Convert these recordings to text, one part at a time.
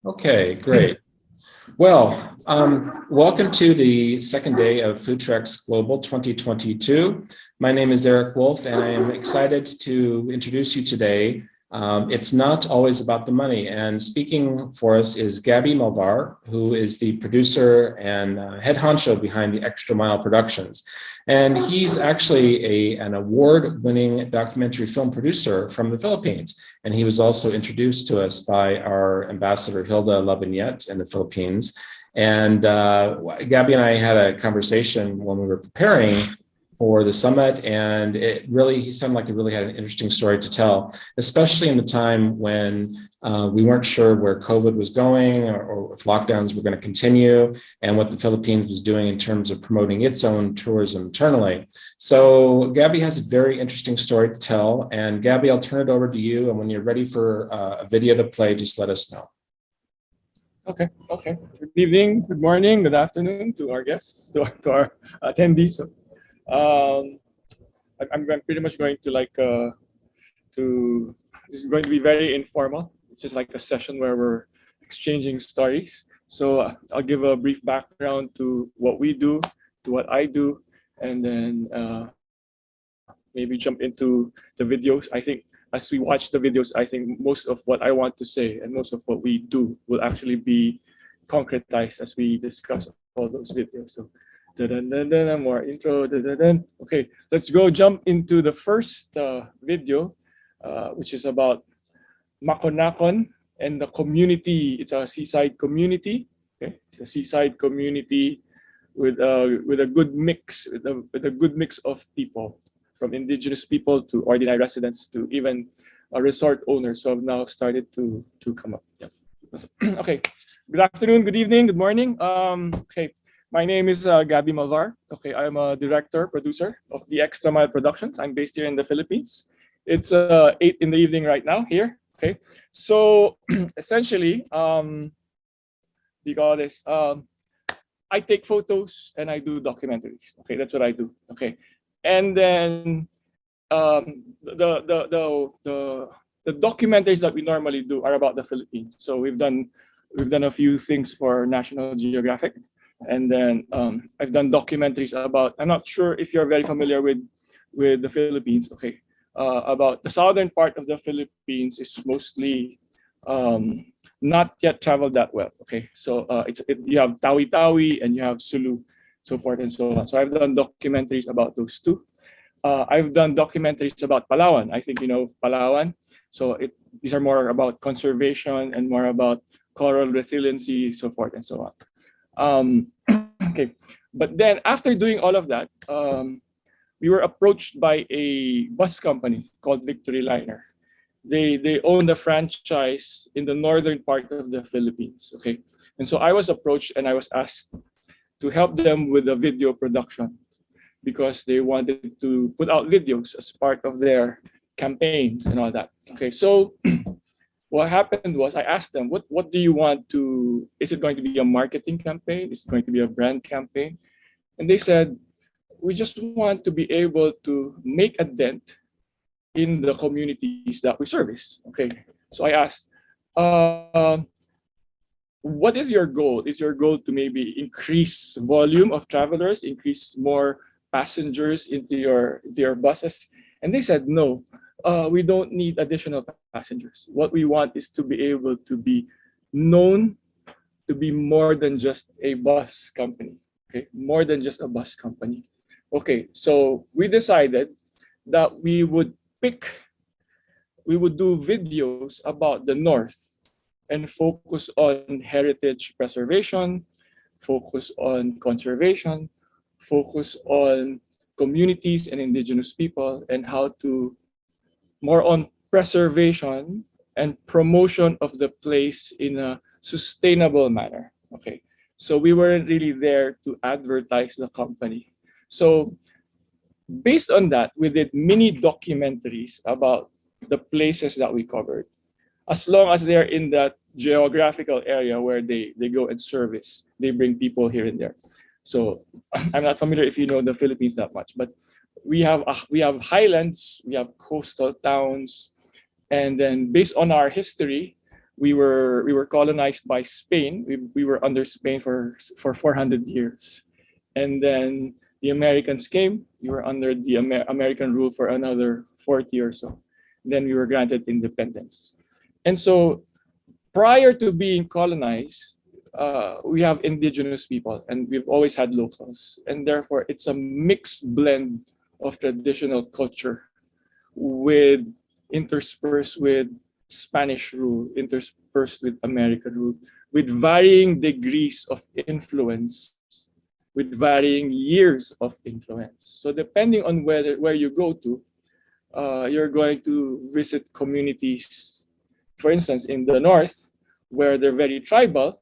Okay, great. Well, welcome to the second day of FoodTreX Global 2022. My name is Eric Wolf, and I am excited to introduce you today. It's not always about the money, and speaking for us is Gabby Malvar, who is the producer and head honcho behind the Extra Mile Productions. And he's actually an award-winning documentary film producer from the Philippines. And he was also introduced to us by our ambassador, Hilda Labinet, in the Philippines. And Gabby and I had a conversation when we were preparing for the summit, and he sounded like he really had an interesting story to tell, especially in the time when we weren't sure where COVID was going or if lockdowns were going to continue, and what the Philippines was doing in terms of promoting its own tourism internally. So Gabby has a very interesting story to tell, and Gabby, I'll turn it over to you, and when you're ready for a video to play, just let us know. Okay. Good evening, good morning, good afternoon to our guests, to our attendees. I'm pretty much going to this is going to be very informal. It's just like a session where we're exchanging stories. So I'll give a brief background to what we do, to what I do, and then maybe jump into the videos. I think as we watch the videos, I think most of what I want to say and most of what we do will actually be concretized as we discuss all those videos. So more intro. Okay, let's go jump into the first video, which is about Maconacon and the community. It's a seaside community. Okay, it's a seaside community with a good mix, with a good mix of people, from indigenous people to ordinary residents to even resort owners who have now started to come up. Yeah. Okay. Good afternoon, good evening, good morning. Okay. My name is Gabby Malvar. Okay, I'm a director, producer of the Extra Mile Productions. I'm based here in the Philippines. It's 8 in the evening right now here. Okay, so essentially, we call this. I take photos and I do documentaries. Okay, that's what I do. Okay, and then the documentaries that we normally do are about the Philippines. So we've done a few things for National Geographic. And then I've done documentaries about, I'm not sure if you're very familiar with the Philippines, okay, about the southern part of the Philippines is mostly not yet traveled that well, okay. So you have Tawi-Tawi and you have Sulu, so forth and so on. So I've done documentaries about those two. I've done documentaries about Palawan. I think you know Palawan. So these are more about conservation and more about coral resiliency, so forth and so on. Okay, but then after doing all of that, we were approached by a bus company called Victory Liner. They own the franchise in the northern part of the Philippines. Okay, and so I was approached and I was asked to help them with the video production because they wanted to put out videos as part of their campaigns and all that. Okay, so what happened was I asked them, what do you want to, is it going to be a marketing campaign? Is it going to be a brand campaign? And they said, we just want to be able to make a dent in the communities that we service. Okay, so I asked, what is your goal? Is your goal to maybe increase volume of travelers, increase more passengers into your buses? And they said, no, we don't need additional passengers. What we want is to be able to be known to be more than just a bus company. Okay, more than just a bus company. Okay, so we decided that we would do videos about the North and focus on heritage preservation, focus on conservation, focus on communities and indigenous people, and how to more on preservation and promotion of the place in a sustainable manner. Okay, so we weren't really there to advertise the company. So based on that, we did mini documentaries about the places that we covered, as long as they're in that geographical area where they go and service. They bring people here and there. So I'm not familiar if you know the Philippines that much, but we have highlands, we have coastal towns, and then based on our history, we were colonized by Spain. We were under Spain for 400 years, and then the Americans came. We were under the American rule for another 40 or so. Then we were granted independence, and so prior to being colonized, we have indigenous people, and we've always had locals, and therefore it's a mixed blend of traditional culture with interspersed with Spanish rule, interspersed with American rule, with varying degrees of influence, with varying years of influence. So depending on where you go to, you're going to visit communities, for instance, in the north, where they're very tribal,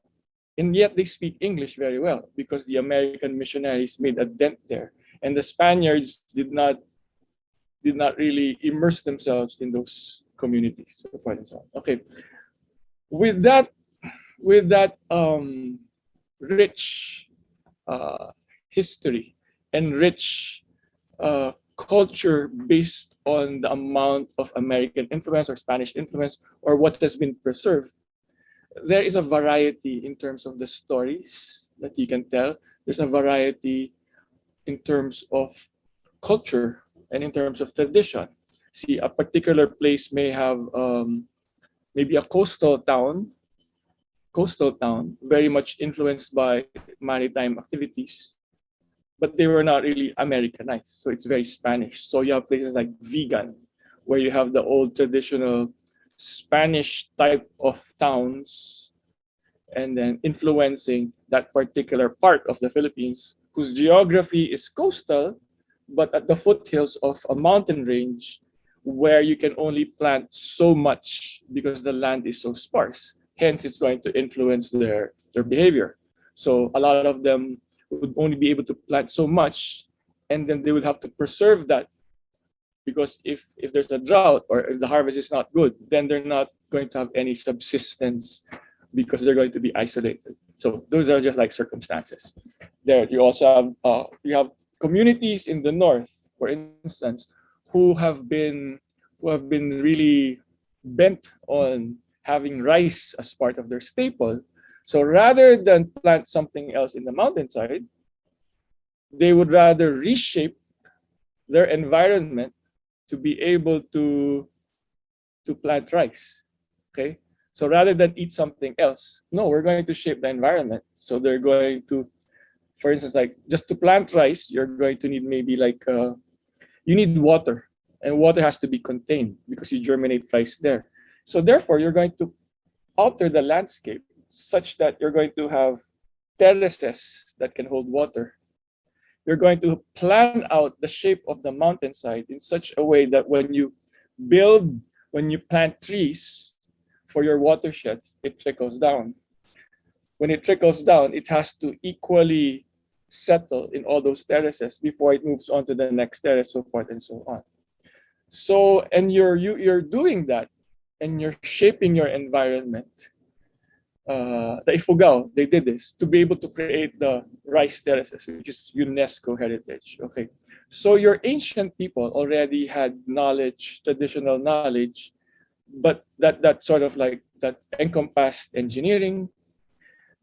and yet they speak English very well because the American missionaries made a dent there, and the Spaniards did not really immerse themselves in those communities, so forth and so on. Okay, with that rich history and rich culture based on the amount of American influence or Spanish influence or what has been preserved, there is a variety in terms of the stories that you can tell. There's a variety in terms of culture and in terms of tradition. See, a particular place may have maybe a coastal town, very much influenced by maritime activities, but they were not really Americanized. So it's very Spanish. So you have places like Vigan, where you have the old traditional Spanish type of towns, and then influencing that particular part of the Philippines, whose geography is coastal, but at the foothills of a mountain range where you can only plant so much because the land is so sparse. Hence, it's going to influence their behavior. So a lot of them would only be able to plant so much, and then they would have to preserve that, because if there's a drought or if the harvest is not good, then they're not going to have any subsistence because they're going to be isolated. So those are just like circumstances. There, you also have communities in the north, for instance, who have been really bent on having rice as part of their staple. So rather than plant something else in the mountainside, they would rather reshape their environment to be able to plant rice. Okay, so rather than eat something else, no, we're going to shape the environment. So they're going to, for instance, like just to plant rice, you're going to need maybe like you need water, and water has to be contained because you germinate rice there. So therefore, you're going to alter the landscape such that you're going to have terraces that can hold water. You're going to plan out the shape of the mountainside in such a way that when you plant trees for your watersheds, it trickles down. When it trickles down, it has to equally settle in all those terraces before it moves on to the next terrace, so forth and so on. So, and you're doing that, and you're shaping your environment. The Ifugao, they did this to be able to create the rice terraces, which is UNESCO heritage. Okay, so your ancient people already had knowledge, traditional knowledge, but that sort of like that encompassed engineering.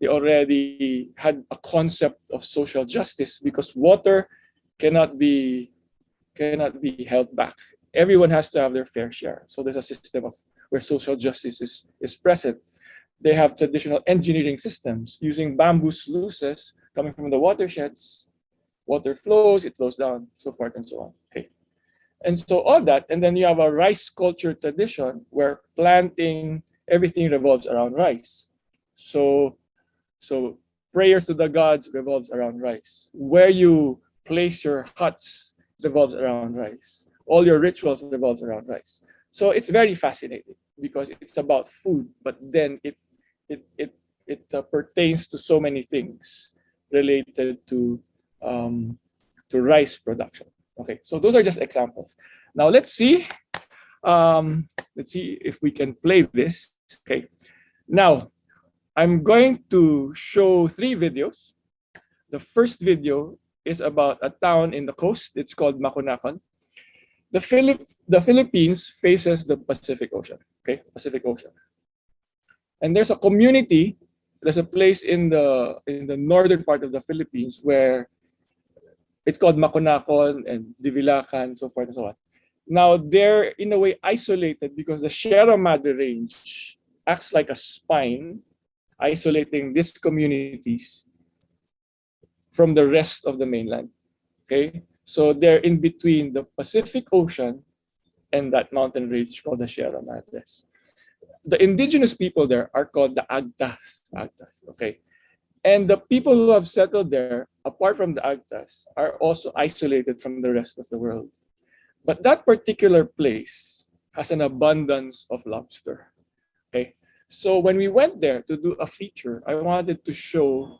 They already had a concept of social justice because water cannot be held back. Everyone has to have their fair share. So there's a system of where social justice is present. They have traditional engineering systems using bamboo sluices coming from the watersheds. Water flows, it flows down, so forth and so on. Okay, and so all that, and then you have a rice culture tradition where planting, everything revolves around rice. So prayers to the gods revolves around rice. Where you place your huts revolves around rice. All your rituals revolves around rice. So it's very fascinating because it's about food, but then it pertains to so many things related to rice production. Okay, so those are just examples. Now let's see if we can play this. Okay, now I'm going to show 3 videos. The first video is about a town in the coast. It's called Macunacan. The Philippines faces the Pacific Ocean. Okay, Pacific Ocean. And there's a community, there's a place in the northern part of the Philippines where it's called Maconacon and Divilacan, so forth and so on. Now they're in a way isolated because the Sierra Madre Range acts like a spine, isolating these communities from the rest of the mainland. Okay, so they're in between the Pacific Ocean and that mountain range called the Sierra Madres. The indigenous people there are called the Agtas. Okay, and the people who have settled there, apart from the Agtas, are also isolated from the rest of the world. But that particular place has an abundance of lobster. Okay, so when we went there to do a feature, I wanted to show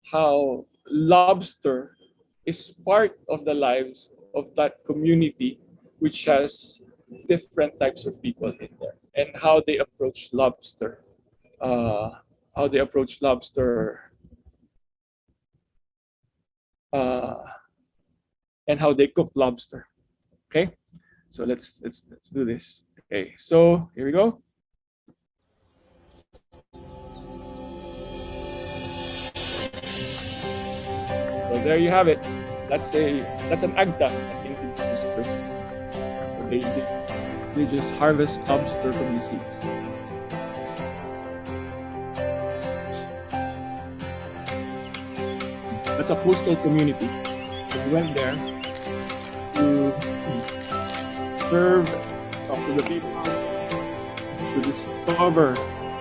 how lobster is part of the lives of that community, which has different types of people in there, and how they approach lobster. How they approach lobster, and how they cook lobster. Okay, so let's do this. Okay, so here we go. So there you have it. That's an agta, an indigenous person. So they just harvest lobster from the seas. That's a coastal community. We went there to serve, talk to the people, to discover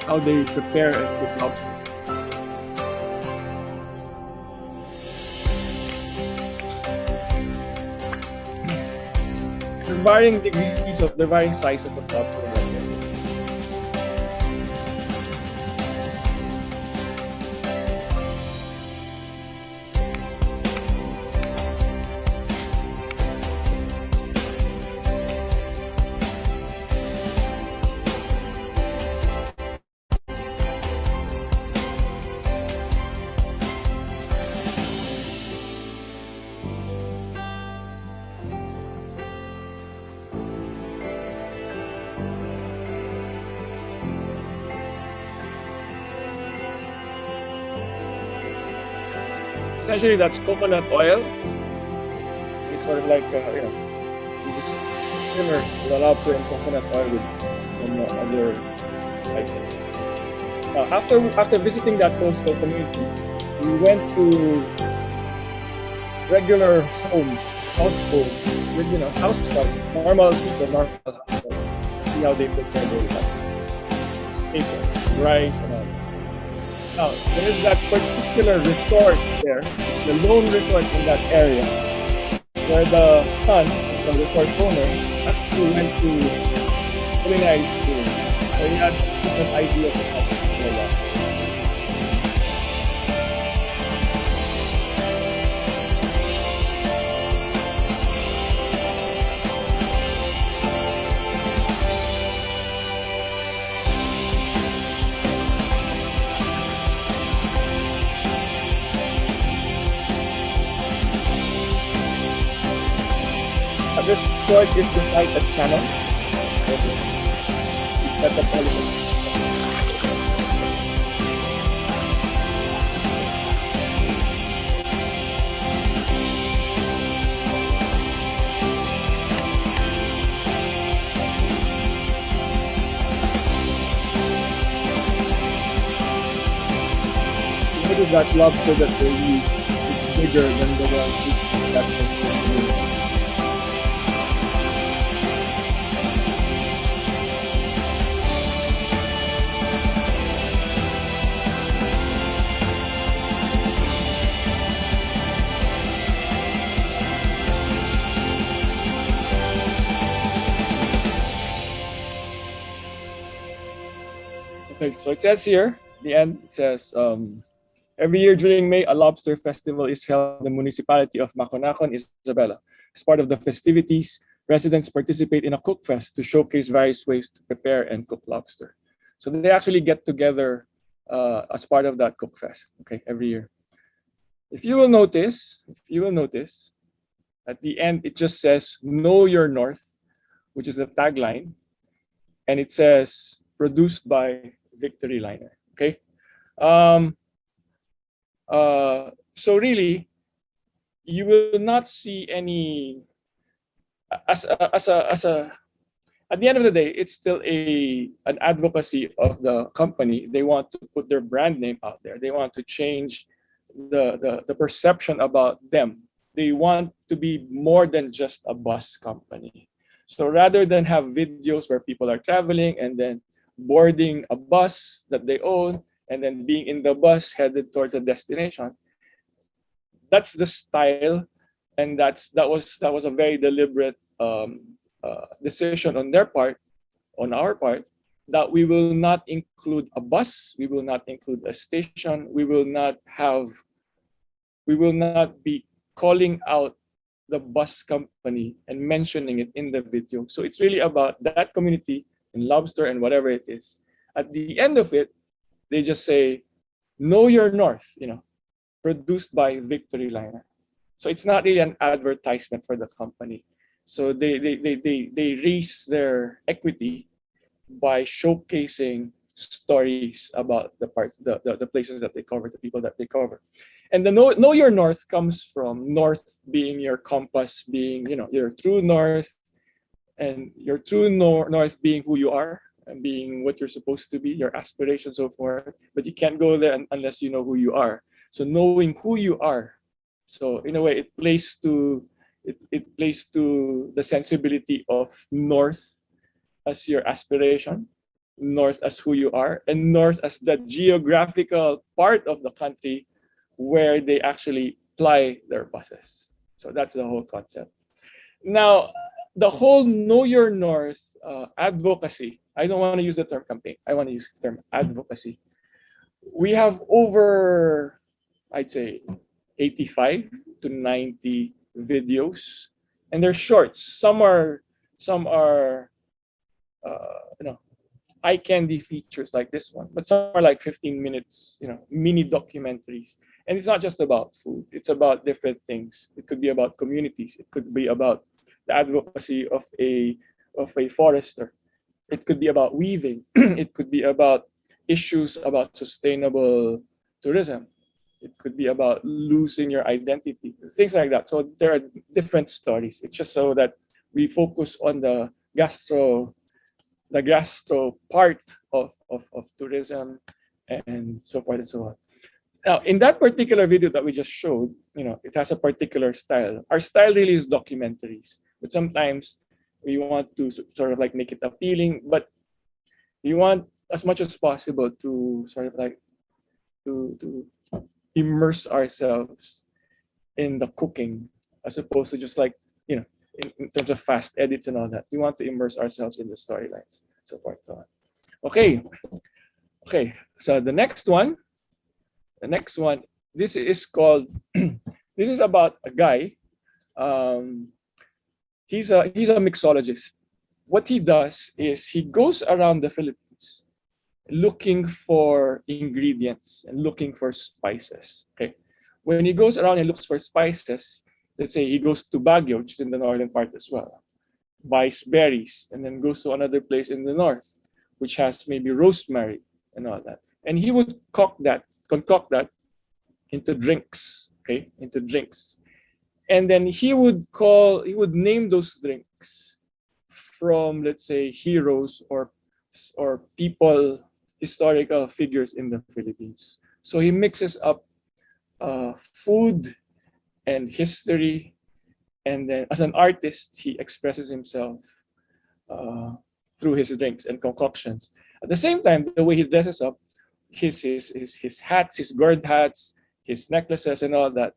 how they prepare and cook lobster. The varying degrees of the varying sizes of lobster. Essentially, that's coconut oil. It's sort of like, you just simmer the lobster in coconut oil with some other spices. Now, after visiting that coastal community, we went to regular homes, households, with houses like normal people, see how they prepare their steak, rice, and all. Now, there is that particular resort there, the lone resort in that area, where the son, the resort owner, actually went to culinary school. So he has an idea of how to do that. This resort is beside a channel. It's at the polygon. What is that lobster that they use? It's bigger than the one that they use. Okay, so it says here, the end, it says, every year during May, a lobster festival is held in the municipality of Maconacon, Isabela. As part of the festivities, residents participate in a cook fest to showcase various ways to prepare and cook lobster. So they actually get together as part of that cook fest, okay, every year. If you will notice, at the end, it just says, "Know Your North," which is the tagline. And it says, produced by victory liner. Okay. So really, you will not see any as a at the end of the day, it's still an advocacy of the company. They want to put their brand name out there. They want to change the perception about them. They want to be more than just a bus company. So rather than have videos where people are traveling and then boarding a bus that they own and then being in the bus headed towards a destination, that's the style, and that was a very deliberate decision on their part, on our part, that we will not include a bus, we will not include a station, we will not be calling out the bus company and mentioning it in the video. So it's really about that community in Lobster and whatever it is. At the end of it, they just say, "Know your North," produced by Victory Liner. So it's not really an advertisement for the company. So they raise their equity by showcasing stories about the places that they cover, the people that they cover. And the know your North comes from North being your compass, being your true North, and your true North being who you are and being what you're supposed to be, your aspirations, so forth. But you can't go there unless you know who you are. So knowing who you are, so in a way, it plays to the sensibility of North as your aspiration, North as who you are, and North as the geographical part of the country where they actually ply their buses. So that's the whole concept. Now, the whole Know Your North advocacy, I don't want to use the term campaign, I want to use the term advocacy. We have over, I'd say, 85 to 90 videos, and they're shorts. Some are eye candy features like this one, but some are like 15 minutes, mini documentaries. And it's not just about food, it's about different things. It could be about communities, it could be about the advocacy of a forester, it could be about weaving, it could be about issues about sustainable tourism, it could be about losing your identity, things like that. So there are different stories. It's just so that we focus on the gastro part of tourism and so forth and so on. Now, in that particular video that we just showed, it has a particular style. Our style really is documentaries, but sometimes we want to sort of like make it appealing, but we want as much as possible to sort of like to immerse ourselves in the cooking, as opposed to just like, in terms of fast edits and all that. We want to immerse ourselves in the storylines, so forth, so on. Okay. So the next one, this is called, this is about a guy. He's a mixologist. What he does is he goes around the Philippines looking for ingredients and looking for spices. Okay. When he goes around and looks for spices, let's say he goes to Baguio, which is in the northern part as well, buys berries, and then goes to another place in the north, which has maybe rosemary and all that. And he would concoct that into drinks, And then he would name those drinks from, let's say, heroes or people, historical figures in the Philippines. So he mixes up food and history, and then as an artist, he expresses himself through his drinks and concoctions. At the same time, the way he dresses up, his hats, his gourd hats, his necklaces, and all that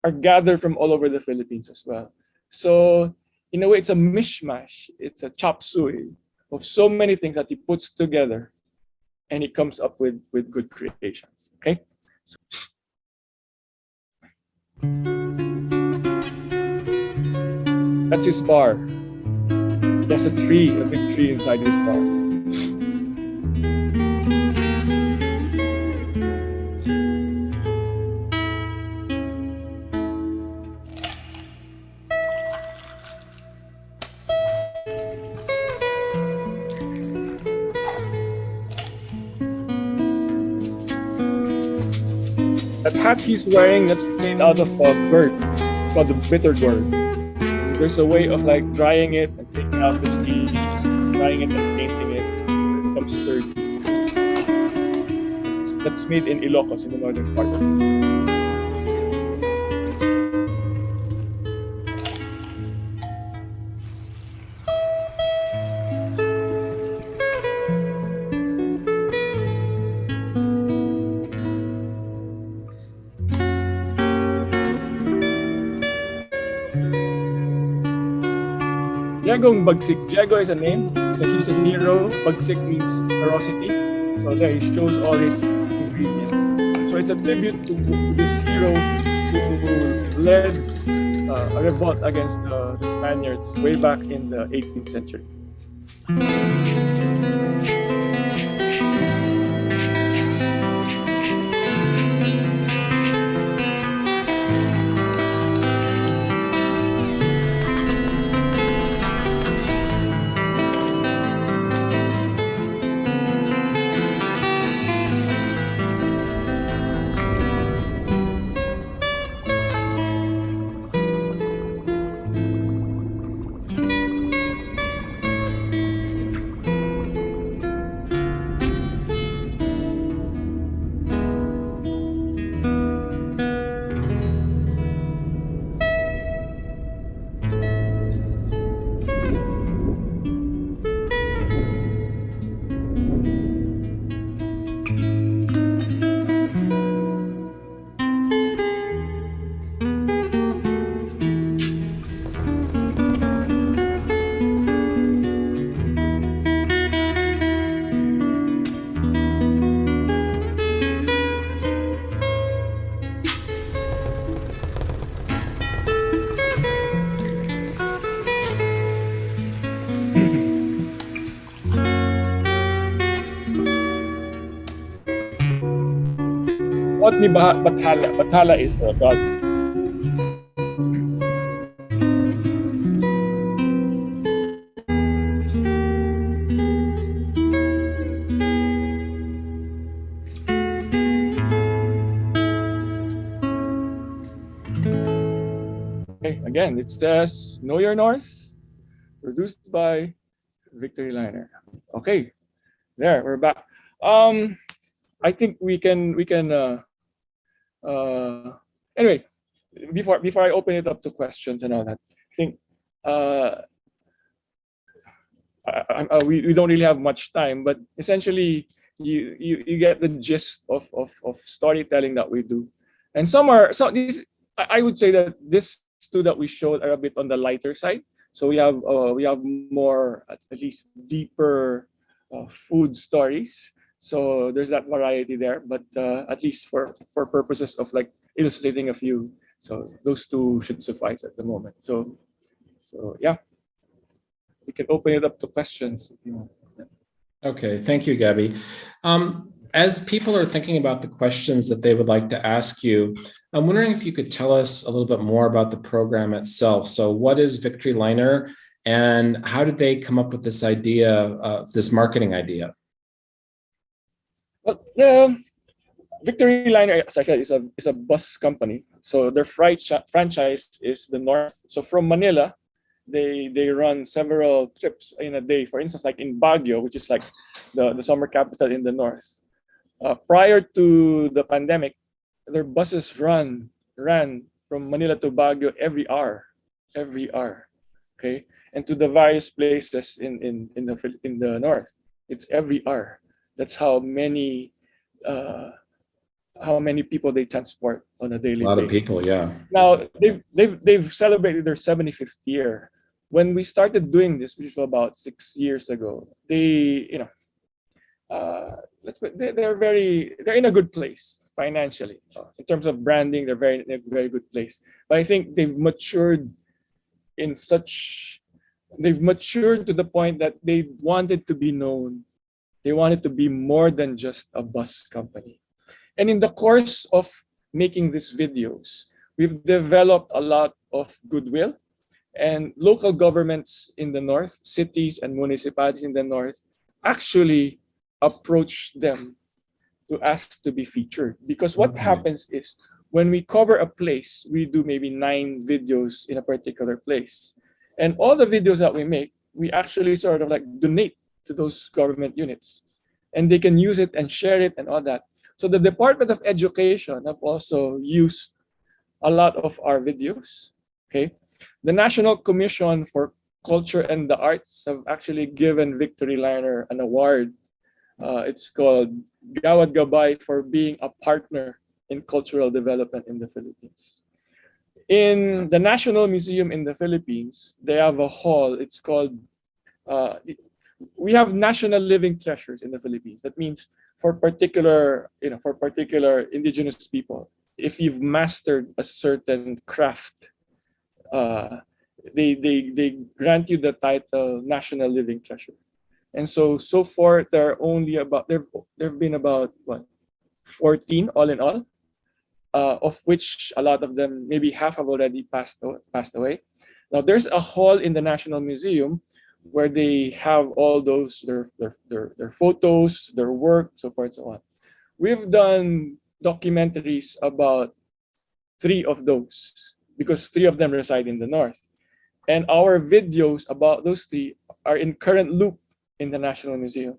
are gathered from all over the Philippines as well. So in a way, it's a mishmash. It's a chop suey of so many things that he puts together, and he comes up with good creations. Okay. That's his bar. There's a big tree inside his bar. That hat he's wearing, that's made out of bird. It's called the bitter gourd. There's a way of like drying it and taking out the seeds, drying it and painting it. It becomes sturdy. That's made in Ilocos, in the northern part of it. Diegong Bagsik. Diego is a name, so he's a hero. Bagsik means ferocity. So there he shows all his ingredients. So it's a tribute to this hero who led a revolt against the Spaniards way back in the 18th century. What ni Bathala? Bathala is the god. Okay, again, it says Know Your North, produced by Victory Liner. Okay, there, we're back. I think we can anyway, before I open it up to questions and all that, I think we don't really have much time, but essentially you get the gist of storytelling that we do. And these, I would say that these two that we showed are a bit on the lighter side. So we have more, at least deeper food stories. So there's that variety there, but at least for purposes of like illustrating a few, so those two should suffice at the moment. So yeah, we can open it up to questions if you want. Okay, thank you, Gabby. As people are thinking about the questions that they would like to ask you, I'm wondering if you could tell us a little bit more about the program itself. So what is Victory Liner, and how did they come up with this idea, this marketing idea? Well, the Victory Liner, as I said, is a bus company. So their franchise is the North. So from Manila, they run several trips in a day. For instance, like in Baguio, which is like the summer capital in the North. Prior to the pandemic, their buses ran from Manila to Baguio every hour. Okay, and to the various places in the North, it's every hour. That's how many people they transport on a daily basis. A lot of people, yeah. Now they've celebrated their 75th year. When we started doing this, which was about 6 years ago, they're in a good place financially. In terms of branding, they're in a very good place. But I think they've matured to the point that they wanted to be known. They wanted to be more than just a bus company. And in the course of making these videos, we've developed a lot of goodwill, and local governments in the North, cities and municipalities in the North, actually approached them to ask to be featured. Because what Okay. happens is when we cover a place, we do maybe 9 videos in a particular place. And all the videos that we make, we actually sort of like donate to those government units. And they can use it and share it and all that. So the Department of Education have also used a lot of our videos. Okay. The National Commission for Culture and the Arts have actually given Victory Liner an award. It's called Gawad Gabay for being a partner in cultural development in the Philippines. In the National Museum in the Philippines, they have a hall. It's called, we have national living treasures in the Philippines. That means for particular indigenous people, if you've mastered a certain craft, they grant you the title National Living Treasure. And so far there are only about there've been about 14 all in all, of which a lot of them, maybe half, have already passed away. Now there's a hall in the National Museum where they have all those their photos, their work, so forth and so on. We've done documentaries about 3 of those because 3 of them reside in the north. And our videos about those 3 are in current loop in the National Museum.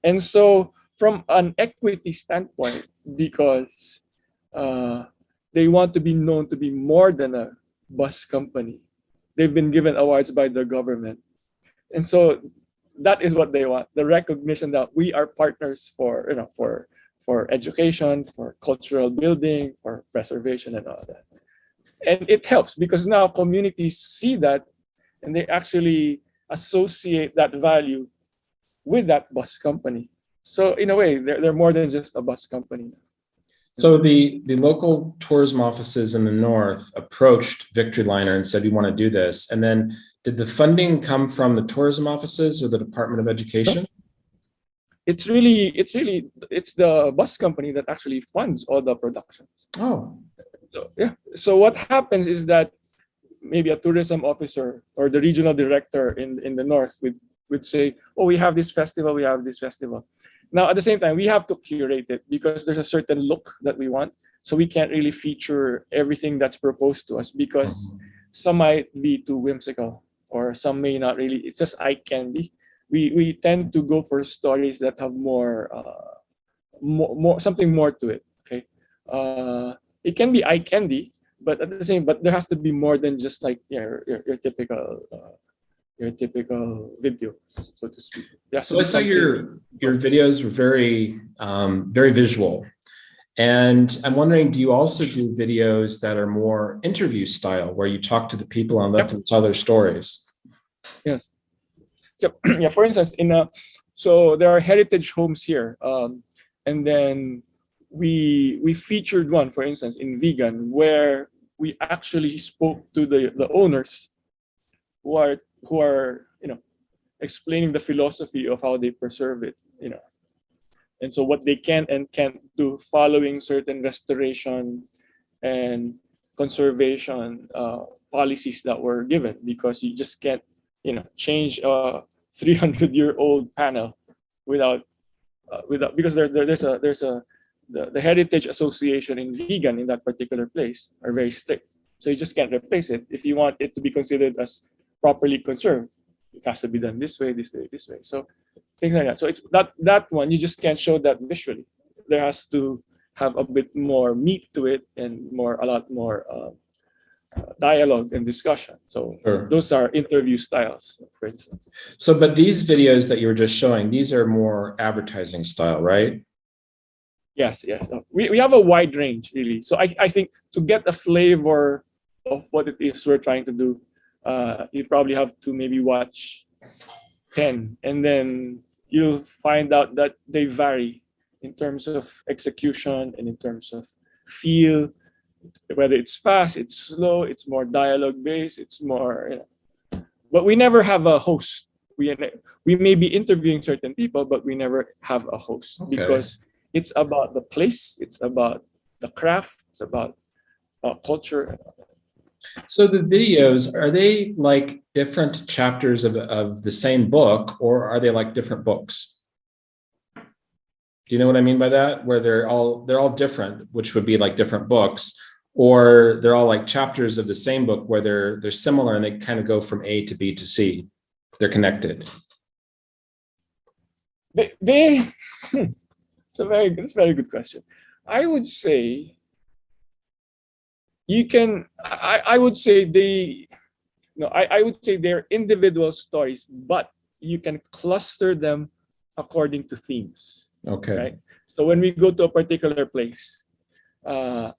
And so from an equity standpoint, because they want to be known to be more than a bus company, they've been given awards by the government. And so that is what they want, the recognition that we are partners for education, for cultural building, for preservation and all that. And it helps because now communities see that and they actually associate that value with that bus company. So in a way, they're more than just a bus company. So the local tourism offices in the north approached Victory Liner and said, we want to do this. And then did the funding come from the tourism offices or the Department of Education? It's the bus company that actually funds all the productions. Oh. So, yeah. So what happens is that maybe a tourism officer or the regional director in the north would say, oh, we have this festival, we have this festival. Now, at the same time, we have to curate it because there's a certain look that we want. So we can't really feature everything that's proposed to us because some might be too whimsical or some may not really. It's just eye candy. We tend to go for stories that have more something more to it. Okay, it can be eye candy, but there has to be more than just like your typical video, so to speak. Yeah. So I saw your videos were very very visual, and I'm wondering, do you also do videos that are more interview style, where you talk to the people and let them tell their stories? Yes. So yeah, for instance, so there are heritage homes here, and then we featured one, for instance, in Vegan, where we actually spoke to the owners who are explaining the philosophy of how they preserve it, and so what they can and can't do following certain restoration and conservation policies that were given, because you just can't change a 300-year-old panel without because the Heritage Association in Vegan in that particular place are very strict, so you just can't replace it. If you want it to be considered as properly conserved, it has to be done this way, this way, this way. So things like that. So it's that one, you just can't show that visually. There has to have a bit more meat to it and a lot more dialogue and discussion. So Sure. Those are interview styles, for instance. So, but these videos that you were just showing, these are more advertising style, right? Yes. We have a wide range, really. So I think to get a flavor of what it is we're trying to do, you probably have to maybe watch 10, and then you'll find out that they vary in terms of execution and in terms of feel, whether it's fast, it's slow, it's more dialogue based, it's more, but we never have a host. We may be interviewing certain people, but we never have a host. Okay. Because it's about the place, it's about the craft, it's about culture. So the videos, are they like different chapters of the same book, or are they like different books? Do you know what I mean by that? Where they're all different, which would be like different books, or they're all like chapters of the same book where they're similar and they kind of go from A to B to C. They're connected. It's a very good question. I would say I would say I would say they're individual stories, but you can cluster them according to themes. Okay. Right. So when we go to a particular place, for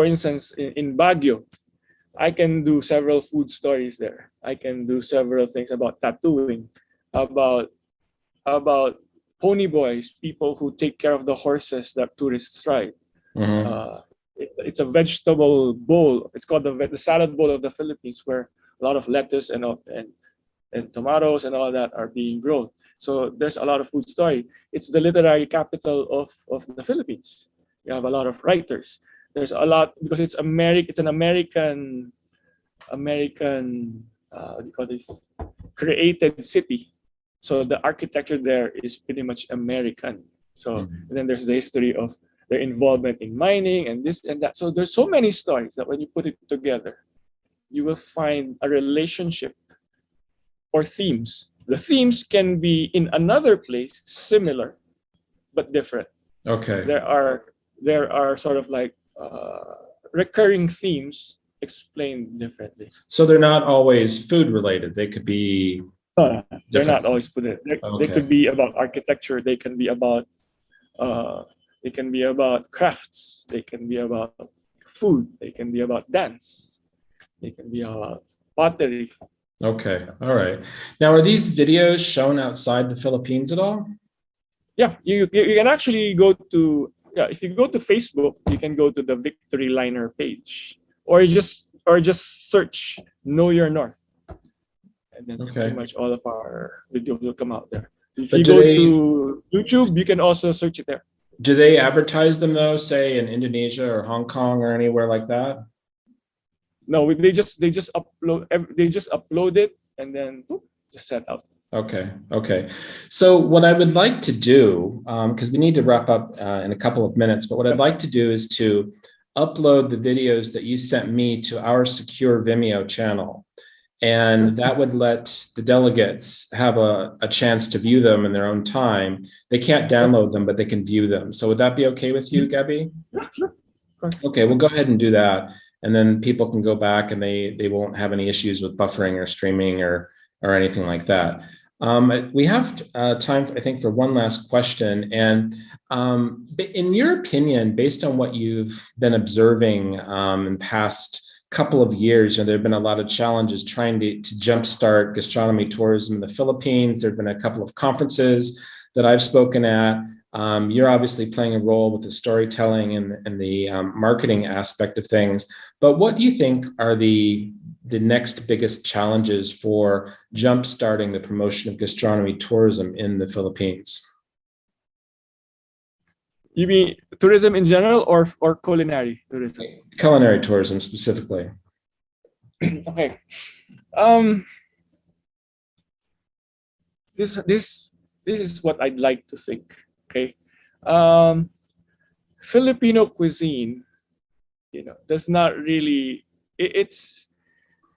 instance, in Baguio, I can do several food stories there. I can do several things about tattooing, about pony boys, people who take care of the horses that tourists ride. Mm-hmm. It's a vegetable bowl. It's called the salad bowl of the Philippines, where a lot of lettuce and tomatoes and all that are being grown. So there's a lot of food story. It's the literary capital of the Philippines. You have a lot of writers. There's a lot because it's an American what do you call this, created city. So the architecture there is pretty much American. So and then there's the history of their involvement in mining and this and that. So there's so many stories that when you put it together, you will find a relationship or themes. The themes can be in another place similar, but different. Okay. There are sort of like recurring themes explained differently. So they're not always food related. They could be. They're not always food. They could be about architecture. They can be about crafts. They can be about food. They can be about dance. They can be about pottery. Okay. All right. Now, are these videos shown outside the Philippines at all? Yeah, you can actually go to if you go to Facebook, you can go to the Victory Liner page, or just search Know Your North, and then pretty much all of our videos will come out there. If you go to YouTube, you can also search it there. Do they advertise them though, say in Indonesia or Hong Kong or anywhere like that? No, they just upload it and then just set out. Okay. So what I would like to do, because we need to wrap up in a couple of minutes, but what I'd like to do is to upload the videos that you sent me to our secure Vimeo channel. And that would let the delegates have a chance to view them in their own time. They can't download them, but they can view them. So would that be okay with you, Gabby? Yeah, sure. Okay, we'll go ahead and do that. And then people can go back and they won't have any issues with buffering or streaming or anything like that. We have time, I think, for one last question. And in your opinion, based on what you've been observing in past couple of years, there have been a lot of challenges trying to jumpstart gastronomy tourism in the Philippines. There have been a couple of conferences that I've spoken at. You're obviously playing a role with the storytelling and the marketing aspect of things. But what do you think are the next biggest challenges for jumpstarting the promotion of gastronomy tourism in the Philippines? You mean tourism in general or culinary tourism? Culinary tourism specifically. Okay. This is what I'd like to think. Okay. Filipino cuisine, does not really. It's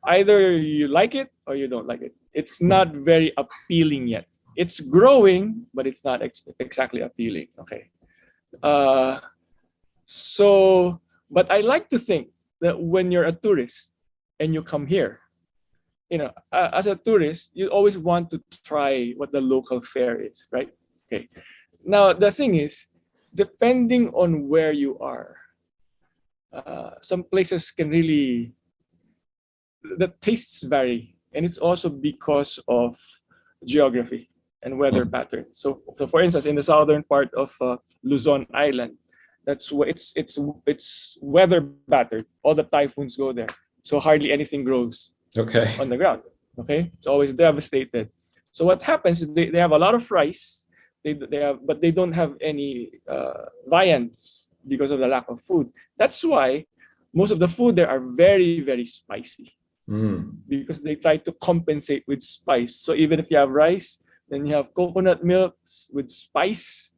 either you like it or you don't like it. It's not very appealing yet. It's growing, but it's not exactly appealing. Okay. But I like to think that when you're a tourist and you come here, as a tourist, you always want to try what the local fare is, right? Okay. Now, the thing is, depending on where you are, some places can really, the tastes vary. And it's also because of geography and weather pattern. So for instance, in the southern part of Luzon Island, that's where it's weather battered. All the typhoons go there, so hardly anything grows on the ground. Okay, it's always devastated. So what happens is they have a lot of rice. But they don't have any viands because of the lack of food. That's why most of the food there are very, very spicy. Because they try to compensate with spice. So even if you have rice, then you have coconut milk with spice,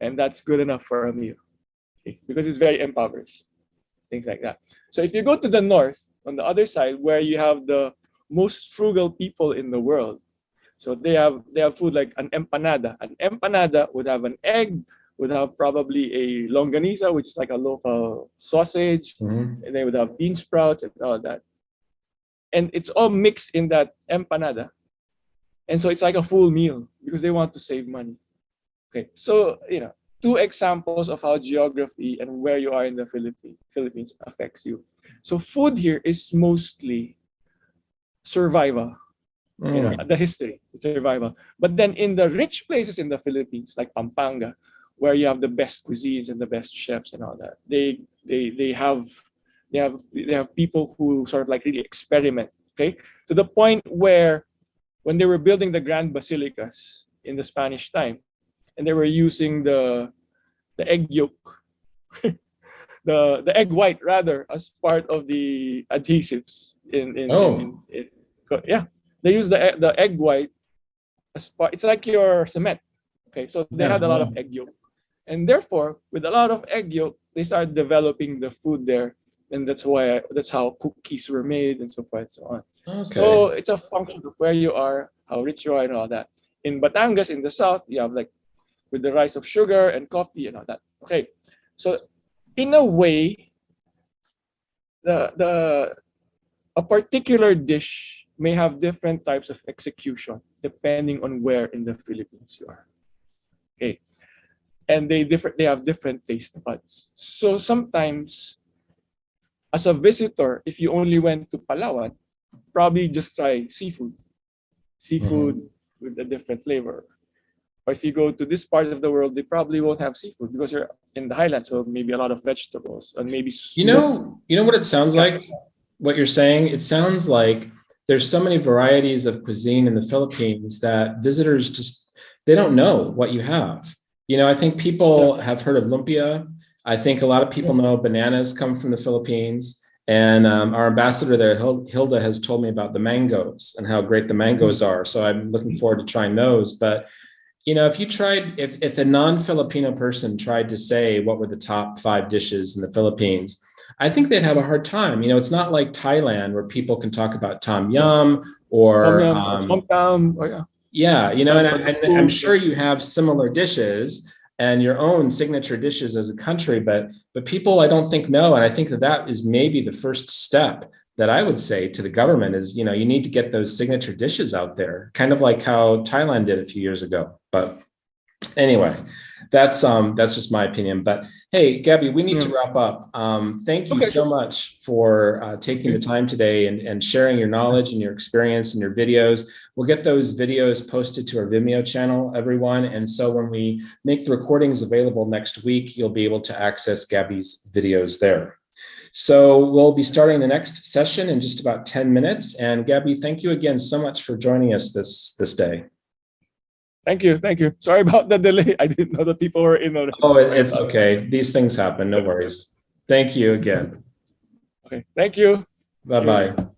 and that's good enough for a meal, okay? Because it's very impoverished, things like that. So if you go to the north, on the other side, where you have the most frugal people in the world, so they have food like an empanada. An empanada would have an egg, would have probably a longaniza, which is like a local sausage, and they would have bean sprouts and all that. And it's all mixed in that empanada. And so it's like a full meal because they want to save money. Okay, so, two examples of how geography and where you are in the Philippines affects you. So food here is mostly survival. The history, it's survival. But then in the rich places in the Philippines, like Pampanga, where you have the best cuisines and the best chefs and all that, they have people who sort of like really experiment, okay, to the point where when they were building the grand basilicas in the Spanish time, and they were using the egg yolk, the egg white rather, as part of the adhesives yeah. They use the egg white as part. It's like your cement. Okay, so they had a lot of egg yolk, and therefore, with a lot of egg yolk, they started developing the food there, and that's how cookies were made and so forth and so on. Okay. So it's a function of where you are, how rich you are, and all that. In Batangas, in the south, you have like with the rise of sugar and coffee and all that. Okay, so in a way, a particular dish may have different types of execution depending on where in the Philippines you are. Okay, and they have different taste buds. So sometimes, as a visitor, if you only went to Palawan, probably just try seafood with a different flavor. Or if you go to this part of the world, they probably won't have seafood because you're in the highlands, so maybe a lot of vegetables and maybe you know what it sounds like. What you're saying, it sounds like there's so many varieties of cuisine in the Philippines that visitors they don't know what you have. I think people have heard of lumpia. I think a lot of people know bananas come from the Philippines. And our ambassador there, Hilda, has told me about the mangoes and how great the mangoes are. So I'm looking forward to trying those. But, if a non-Filipino person tried to say what were the top 5 dishes in the Philippines, I think they'd have a hard time. It's not like Thailand where people can talk about tom yum or and I'm sure you have similar dishes and your own signature dishes as a country, but people I don't think know, and I think that is maybe the first step that I would say to the government is, you need to get those signature dishes out there, kind of like how Thailand did a few years ago. But anyway, that's just my opinion. But hey, Gabby, we need to wrap up. Thank you so much for taking the time today and sharing your knowledge and your experience and your videos. We'll get those videos posted to our Vimeo channel, everyone. And so when we make the recordings available next week, you'll be able to access Gabby's videos there. So we'll be starting the next session in just about 10 minutes. And Gabby, thank you again so much for joining us this day. Thank you. Sorry about the delay. I didn't know that people were in on it. Oh, it's okay. These things happen. No worries. Thank you again. Okay. Thank you. Bye-bye.